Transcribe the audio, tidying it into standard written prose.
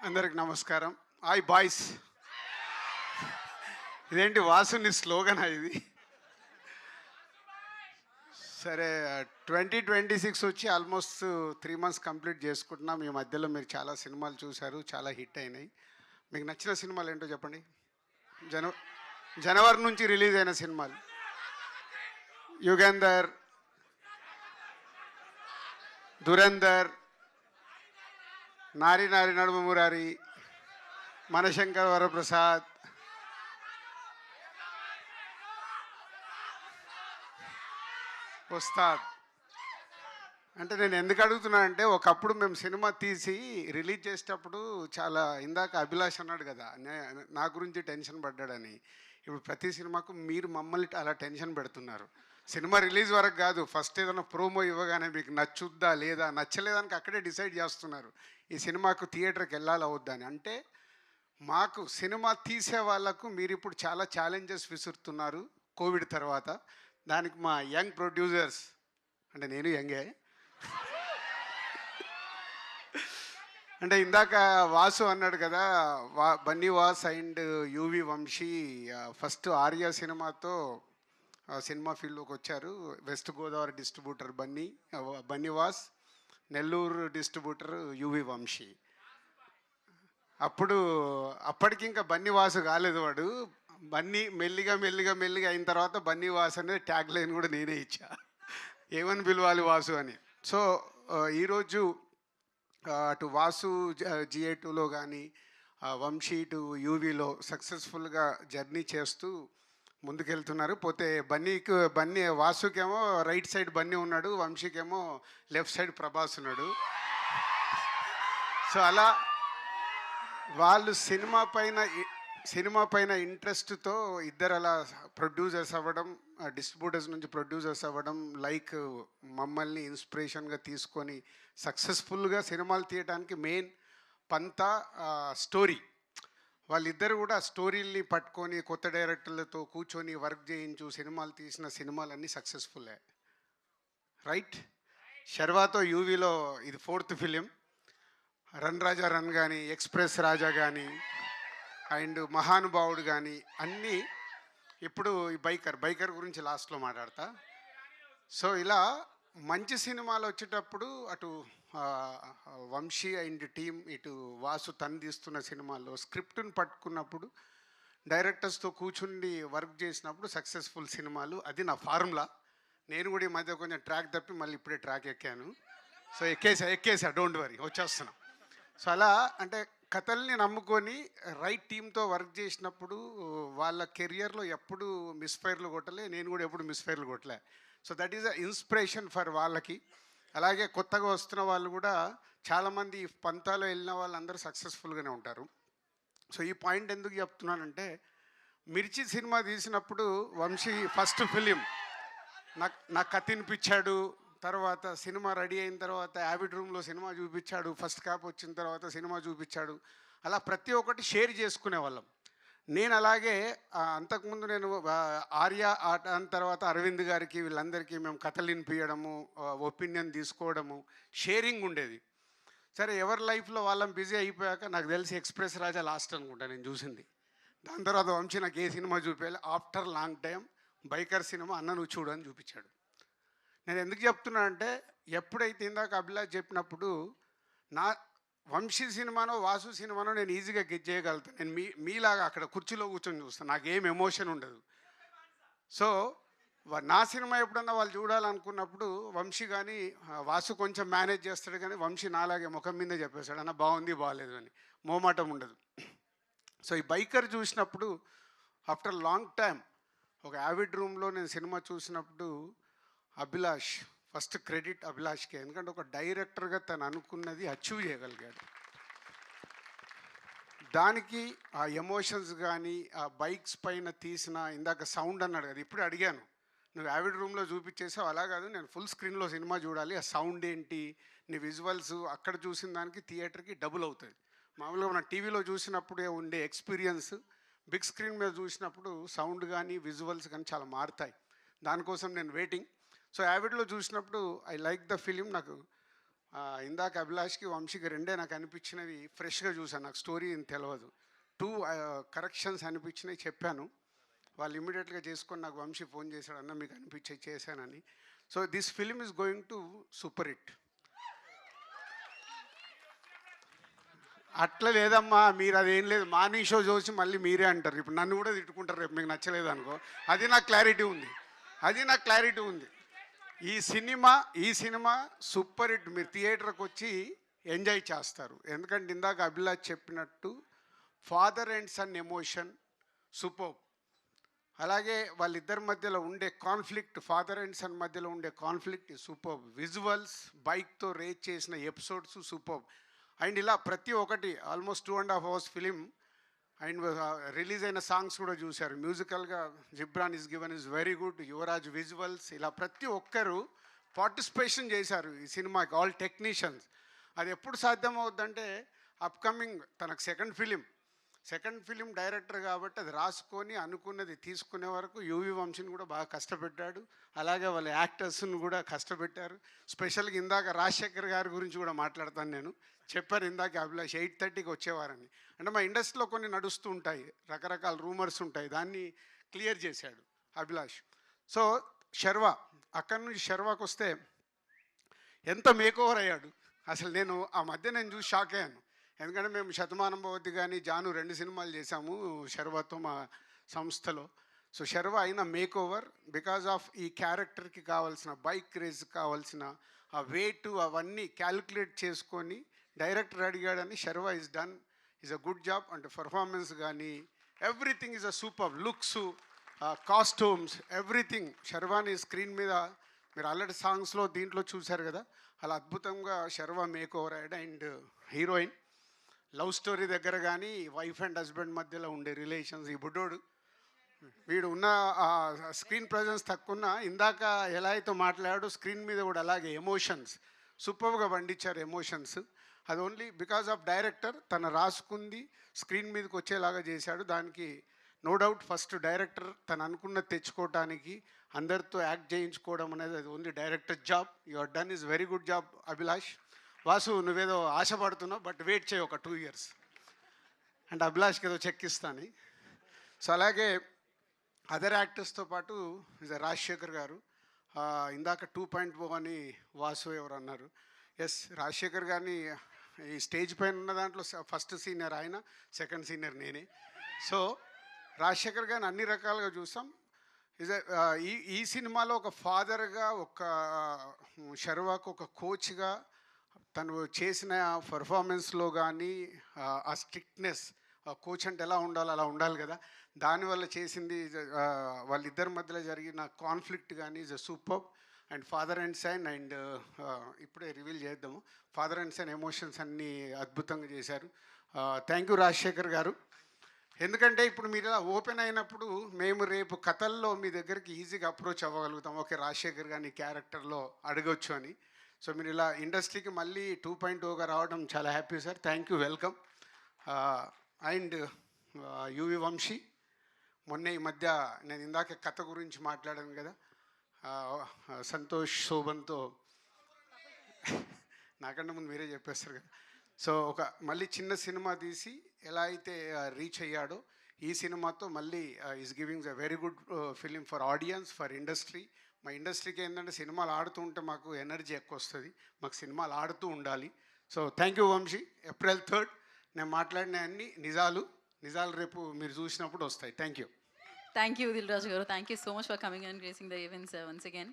అందరికి నమస్కారం. Hi boys. ఇదేంటి వాసుని స్లోగనా ఇది? సరే, 2026 వచ్చి ఆల్మోస్ట్ 3 మంత్స్ కంప్లీట్ చేసుకుంటున్నాం. ఈ మధ్యలో మీరు చాలా సినిమాలు చూశారు, చాలా హిట్ అయినాయి. మీకు నచ్చిన సినిమాలు ఏంటో చెప్పండి. జన జనవరి నుంచి రిలీజ్ అయిన సినిమాలు: యుగంధర్, దురంధర్, నారి నారి నడుమ మురారి, మనశంకర్ వరప్రసాద్, ఉస్తాద్. అంటే నేను ఎందుకు అడుగుతున్నా అంటే, ఒకప్పుడు మేము సినిమా తీసి రిలీజ్ చేసేటప్పుడు చాలా, ఇందాక అభిలాష్ అన్నాడు కదా, నా గురించి టెన్షన్ పడ్డాడని. ఇప్పుడు ప్రతి సినిమాకు మీరు మమ్మల్ని అలా టెన్షన్ పెడుతున్నారు. సినిమా రిలీజ్ వరకు కాదు, ఫస్ట్ ఏదైనా ప్రోమో ఇవ్వగానే మీకు నచ్చుద్దా లేదా, నచ్చలేదానికి అక్కడే డిసైడ్ చేస్తున్నారు ఈ సినిమాకు థియేటర్కి వెళ్ళాలా వద్దా అని. అంటే మాకు సినిమా తీసే వాళ్ళకు మీరు ఇప్పుడు చాలా ఛాలెంజెస్ విసురుతున్నారు కోవిడ్ తర్వాత. దానికి మా యంగ్ ప్రొడ్యూసర్స్, అంటే నేను యంగే, అంటే ఇందాక వాసు అన్నాడు కదా, Bunny Vas and UV Vamsi first Arya సినిమాతో సినిమా ఫీల్డ్లోకి వచ్చారు. West Godavari distributor Bunny Vas, Nellore distributor UV Vamsi. అప్పటికి ఇంకా బన్నీ వాసు కాలేదు వాడు. బన్నీ మెల్లిగా మెల్లిగా మెల్లిగా అయిన తర్వాత బన్నీ వాసు అనేది ట్యాగ్ లైన్ కూడా నేనే ఇచ్చా, ఏమని పిలవాలి వాసు అని. సో ఈరోజు అటు వాసు GA2లో కానీ, వంశీ టు యూవీలో సక్సెస్ఫుల్గా జర్నీ చేస్తూ ముందుకెళ్తున్నారు. పోతే బన్నీ వాసుకేమో రైట్ సైడ్ బన్నీ ఉన్నాడు, వంశీకేమో లెఫ్ట్ సైడ్ ప్రభాస్ ఉన్నాడు. సో అలా వాళ్ళు సినిమా పైన ఇంట్రెస్ట్తో ఇద్దరు అలా ప్రొడ్యూసర్స్ అవ్వడం, డిస్ట్రిబ్యూటర్స్ నుంచి ప్రొడ్యూసర్స్ అవ్వడం, లైక్ మమ్మల్ని ఇన్స్పిరేషన్గా తీసుకొని సక్సెస్ఫుల్గా సినిమాలు తీయడానికి మెయిన్ పంతా స్టోరీ. వాళ్ళిద్దరు కూడా స్టోరీల్ని పట్టుకొని కొత్త డైరెక్టర్లతో కూర్చొని వర్క్ చేయించు సినిమాలు తీసిన సినిమాలన్నీ సక్సెస్ఫుల్లే, రైట్? శర్వాతో యూవీలో ఇది 4th ఫిలిం. రన్ రాజా రన్ కానీ, ఎక్స్ప్రెస్ రాజా కానీ, అండ్ మహానుభావుడు కానీ అన్నీ. ఇప్పుడు ఈ బైకర్ గురించి లాస్ట్లో మాట్లాడతా. సో ఇలా మంచి సినిమాలు వచ్చేటప్పుడు అటు వంశీ అండ్ టీమ్, ఇటు వాసు తీస్తున్న సినిమాల్లో స్క్రిప్ట్ని పట్టుకున్నప్పుడు, డైరెక్టర్స్తో కూర్చుండి వర్క్ చేసినప్పుడు సక్సెస్ఫుల్ సినిమాలు. అది నా ఫార్ములా. నేను కూడా ఈ మధ్య కొంచెం ట్రాక్ తప్పి మళ్ళీ ఇప్పుడే ట్రాక్ ఎక్కాను. సో ఎక్కేసా డోంట్ వరీ, వచ్చేస్తున్నాం. సో అలా అంటే కథల్ని నమ్ముకొని రైట్ టీంతో వర్క్ చేసినప్పుడు వాళ్ళ కెరియర్లో ఎప్పుడు మిస్ఫైర్లు కొట్టలే, నేను కూడా ఎప్పుడు మిస్ఫైర్లు కొట్టలే. So that is a inspiration for వాళ్ళకి. అలాగే కొత్తగా వస్తున్న వాళ్ళు కూడా చాలామంది పంతాలో వెళ్ళిన వాళ్ళందరూ సక్సెస్ఫుల్గానే ఉంటారు. సో ఈ పాయింట్ ఎందుకు చెప్తున్నానంటే, మిర్చి సినిమా తీసినప్పుడు వంశీ ఫస్ట్ ఫిలిం నాకు కథ వినిపించాడు. తర్వాత సినిమా రెడీ అయిన తర్వాత యావిడ్ రూమ్లో సినిమా చూపించాడు, ఫస్ట్ కాప్ వచ్చిన తర్వాత సినిమా చూపించాడు. అలా ప్రతి ఒక్కటి షేర్ చేసుకునే వాళ్ళం. నేను అలాగే అంతకుముందు నేను ఆర్య ఆట అన్న తర్వాత అరవింద్ గారికి వీళ్ళందరికీ మేము కథలు వినిపించడము, ఒపీనియన్ తీసుకోవడము, షేరింగ్ ఉండేది. సరే, ఎవరి లైఫ్లో వాళ్ళం బిజీ అయిపోయాక నాకు తెలిసి ఎక్స్ప్రెస్ రాజా లాస్ట్ అనుకుంటా నేను చూసింది. దాని తర్వాత వంశీ నాకు ఏ సినిమా చూపించాలి, after long time biker cinema అన్న నువ్వు చూడు అని చూపించాడు. నేను ఎందుకు చెప్తున్నా అంటే, ఎప్పుడైతే ఇందాక అభిలాష్ చెప్పినప్పుడు నా వంశీ సినిమానో వాసు సినిమానో నేను ఈజీగా గెట్ చేయగలుగుతాను. నేను మీలాగా అక్కడ కుర్చీలో కూర్చొని చూస్తాను, నాకేం ఎమోషన్ ఉండదు. సో నా సినిమా ఎప్పుడన్నా వాళ్ళు చూడాలనుకున్నప్పుడు వంశీ కానీ వాసు కొంచెం మేనేజ్ చేస్తాడు, కానీ వంశీ నాలాగే ముఖం మీదే చెప్పేశాడు, అన్న బాగుంది బాగాలేదు అని, మోమాటం ఉండదు. సో ఈ బైకర్ చూసినప్పుడు ఆఫ్టర్ లాంగ్ టైం ఒక యావిడ్ రూమ్లో నేను సినిమా చూసినప్పుడు అభిలాష్, ఫస్ట్ క్రెడిట్ అభిలాష్కే. ఎందుకంటే ఒక డైరెక్టర్గా తను అనుకున్నది అచీవ్ చేయగలిగాడు. దానికి ఆ ఎమోషన్స్ కానీ, ఆ బైక్స్ పైన తీసిన, ఇందాక సౌండ్ అన్నాడు కదా, ఇప్పుడు అడిగాను, నువ్వు యావిడ్ రూమ్లో చూపించేసావు, అలా కాదు నేను ఫుల్ స్క్రీన్లో సినిమా చూడాలి, ఆ సౌండ్ ఏంటి, నీ విజువల్స్ అక్కడ చూసిన దానికి థియేటర్కి డబుల్ అవుతుంది. మామూలుగా మనం టీవీలో చూసినప్పుడే ఉండే ఎక్స్పీరియన్స్ బిగ్ స్క్రీన్ మీద చూసినప్పుడు సౌండ్ కానీ విజువల్స్ కానీ చాలా మారుతాయి. దానికోసం నేను వెయిటింగ్. సో యావిడ్లో చూసినప్పుడు ఐ లైక్ ద ఫిలిం. నాకు ఇందాక అభిలాష్కి వంశీకి రెండే నాకు అనిపించినవి ఫ్రెష్గా చూసాను, నాకు స్టోరీ ఏం తెలియదు. 2 కరెక్షన్స్ అనిపించినాయి, చెప్పాను. వాళ్ళు ఇమీడియట్గా చేసుకొని నాకు వంశీ ఫోన్ చేశాడు, అన్న మీకు అనిపించే చేశానని. So this film is going to super hit. అట్లా లేదమ్మా, మీరు అదేం లేదు, మార్నింగ్ షో చూసి మళ్ళీ మీరే అంటారు. ఇప్పుడు నన్ను కూడా తిట్టుకుంటారు రేపు మీకు నచ్చలేదు అనుకో. అది నాకు క్లారిటీ ఉంది. ఈ సినిమా సూపర్ హిట్. మీరు థియేటర్కి వచ్చి ఎంజాయ్ చేస్తారు. ఎందుకంటే ఇందాక అభిలాష్ చెప్పినట్టు father and son emotion super. అలాగే వాళ్ళిద్దరి మధ్యలో ఉండే కాన్ఫ్లిక్ట్, ఫాదర్ అండ్ సన్ మధ్యలో ఉండే కాన్ఫ్లిక్ట్ సూపర్. విజువల్స్, బైక్తో రేట్ చేసిన ఎపిసోడ్స్ సూపర్. అండ్ ఇలా ప్రతి ఒక్కటి almost 2.5 hours film. And release అయిన సాంగ్స్ కూడా చూశారు. మ్యూజికల్గా Ghibran is given is very good. Yuvraj visuals, ఇలా ప్రతి ఒక్కరు పార్టిసిపేషన్ చేశారు ఈ సినిమాకి, ఆల్ టెక్నీషియన్స్. అది ఎప్పుడు సాధ్యమవుద్దంటే అప్కమింగ్ తనకు సెకండ్ ఫిలిం డైరెక్టర్ కాబట్టి అది రాసుకొని అనుకున్నది తీసుకునే వరకు యూవి వంశీని కూడా బాగా కష్టపెట్టాడు. అలాగే వాళ్ళ యాక్టర్స్ని కూడా కష్టపెట్టారు. స్పెషల్గా ఇందాక రాజశేఖర్ గారి గురించి కూడా మాట్లాడతాను నేను. చెప్పారు ఇందాక అభిలాష్ 8:30కి వచ్చేవారని. అంటే మా ఇండస్ట్రీలో కొన్ని నడుస్తూ ఉంటాయి, రకరకాల రూమర్స్ ఉంటాయి, దాన్ని క్లియర్ చేశాడు అభిలాష్. సో శర్వ, అక్కడి నుంచి శర్వాకి వస్తే ఎంత మేకోవర్ అయ్యాడు అసలు. నేను ఆ మధ్య నేను చూసి షాక్ అయ్యాను. ఎందుకంటే మేము శతమానం భవతి కానీ జాను 2 సినిమాలు చేశాము శర్వతో మా సంస్థలో. సో శర్వ అయిన మేక్ ఓవర్ బికాజ్ ఆఫ్ ఈ క్యారెక్టర్కి కావాల్సిన బైక్ రేస్ కావాల్సిన ఆ వెయిట్ అవన్నీ క్యాలిక్యులేట్ చేసుకొని డైరెక్టర్ అడిగాడని Sharwa is a good job. అంటే పర్ఫార్మెన్స్ కానీ everything is a super. Looks, costumes, everything. శర్వాని స్క్రీన్ మీద మీరు ఆల్రెడీ సాంగ్స్లో దీంట్లో చూశారు కదా, అలా అద్భుతంగా శర్వ మేక్ ఓవర్ అయ్యాడు. అండ్ హీరోయిన్ లవ్ స్టోరీ దగ్గర కానీ వైఫ్ అండ్ హస్బెండ్ మధ్యలో ఉండే రిలేషన్స్, ఈ బుడ్డోడు వీడు ఉన్న స్క్రీన్ ప్రజెన్స్ తక్కువ, ఇందాక ఎలా అయితే మాట్లాడాడు స్క్రీన్ మీద కూడా అలాగే ఎమోషన్స్ సూపర్గా పండించారు. ఎమోషన్స్ అది ఓన్లీ బికాజ్ ఆఫ్ డైరెక్టర్ తను రాసుకుంది స్క్రీన్ మీదకి వచ్చేలాగా చేశాడు. దానికి నో డౌట్ ఫస్ట్ డైరెక్టర్ తను అనుకున్నది తెచ్చుకోవటానికి అందరితో యాక్ట్ చేయించుకోవడం అనేది అది only director job. Your done is very good job Abhilash. Vasu నువ్వేదో ఆశపడుతున్నావు, బట్ వెయిట్ చేయి ఒక 2 years అండ్ అభిలాష్కి ఏదో చెక్ ఇస్తాను. సో అలాగే అదర్ యాక్టర్స్తో పాటు రాజశేఖర్ గారు, ఇందాక 2.0 అని వాసు ఎవరు అన్నారు. ఎస్, రాజశేఖర్ గారిని ఈ స్టేజ్ పైన ఉన్న దాంట్లో ఫస్ట్ సీనియర్ ఆయన, సెకండ్ సీనియర్ నేనే. సో రాజశేఖర్ గారిని అన్ని రకాలుగా చూసాం. ఈ సినిమాలో ఒక ఫాదర్గా, ఒక శర్వాకు ఒక కోచ్గా తను చేసిన పర్ఫార్మెన్స్లో కానీ ఆ స్ట్రిక్ట్నెస్, కోచ్ అంటే ఎలా ఉండాలో అలా ఉండాలి కదా, దానివల్ల చేసింది. వాళ్ళిద్దరి మధ్యలో జరిగిన కాన్ఫ్లిక్ట్ కానీ is a super. And father and son, and ఇప్పుడే రివీల్ చేద్దాము, ఫాదర్ అండ్ సన్ ఎమోషన్స్ అన్నీ అద్భుతంగా చేశారు. థ్యాంక్ యూ రాజశేఖర్ గారు. ఎందుకంటే ఇప్పుడు మీరు ఇలా ఓపెన్ అయినప్పుడు మేము రేపు కథల్లో మీ దగ్గరికి ఈజీగా అప్రోచ్ అవ్వగలుగుతాం. ఓకే, రాజశేఖర్ గారిని క్యారెక్టర్లో అడగొచ్చు అని. సో మీరు ఇలా ఇండస్ట్రీకి మళ్ళీ 2.0గా రావడం చాలా happy sir. Thank you, welcome. And UV Vamsi, మొన్న ఈ మధ్య నేను ఇందాక కథ గురించి మాట్లాడాను కదా, సంతోష్ శోభన్తో, నాకంటే ముందు మీరే చెప్పేస్తారు కదా. సో ఒక మళ్ళీ చిన్న సినిమా తీసి ఎలా అయితే రీచ్ అయ్యాడో, ఈ సినిమాతో మళ్ళీ is giving a very good film for audience, for industry. మా ఇండస్ట్రీకి ఏంటంటే సినిమాలు ఆడుతూ ఉంటే మాకు ఎనర్జీ ఎక్కువ వస్తుంది, మాకు సినిమాలు ఆడుతూ ఉండాలి. So thank you Vamsi. April 3rd నేను మాట్లాడిన అన్ని నిజాలు రేపు మీరు చూసినప్పుడు వస్తాయి. Thank you. Thank you, Dilraj Garu. Thank you so much for coming and gracing the events once again.